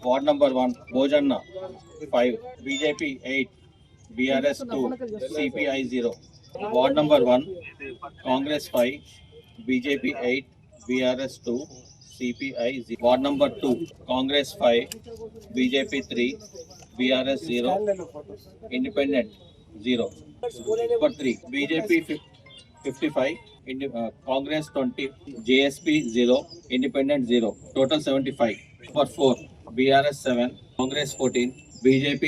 Ward number 1, Bojanna 5, BJP 8, BRS 2, CPI 0. Ward number 1, Congress 5, BJP 8, BRS 2, CPI 0. Ward number 2, Congress 5, BJP 3, BRS 0, Independent 0. Number 3, BJP 55, Congress 20, JSP 0, Independent 0, total 75. Number 4, BRS 7, Congress 14, BJP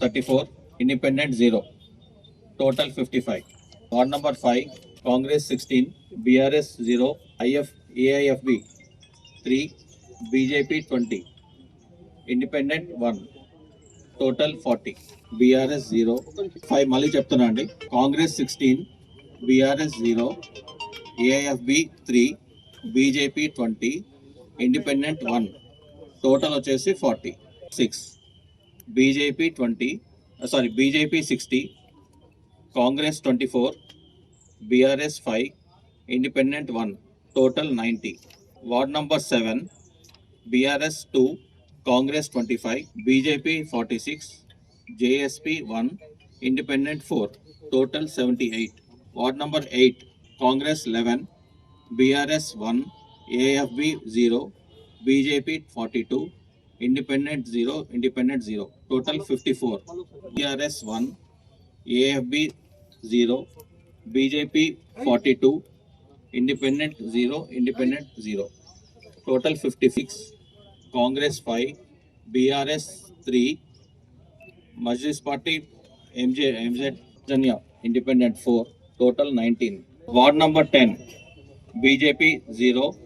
34, Independent 0, total 55. Ward number 5, Congress 16, BRS 0, AIFB 3, BJP 20, Independent 1, total 40. BRS 0, 5 మళ్ళీ చెప్తున్నా అండి. Congress 16, BRS 0, AIFB 3, BJP 20, Independent 1, total వచ్చేసి 40. 6, BJP 20, BJP 60, Congress 24, BRS 5, Independent 1, total 90. Ward number 7, BRS 2, Congress 25, BJP 46, JSP 1, Independent 4, total 78. Ward number 8, Congress 11, BRS 1, AFB 0, BJP 42, Independent 0, total 54. BRS 1, AFB 0, BJP 42, Independent 0, total 56. Congress 5, BRS 3, Majlis Party MZ Janya, Independent 4, total 19. Ward number 10, BJP 0,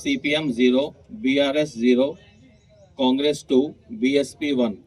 CPM 0, BRS 0, Congress 2, BSP 1,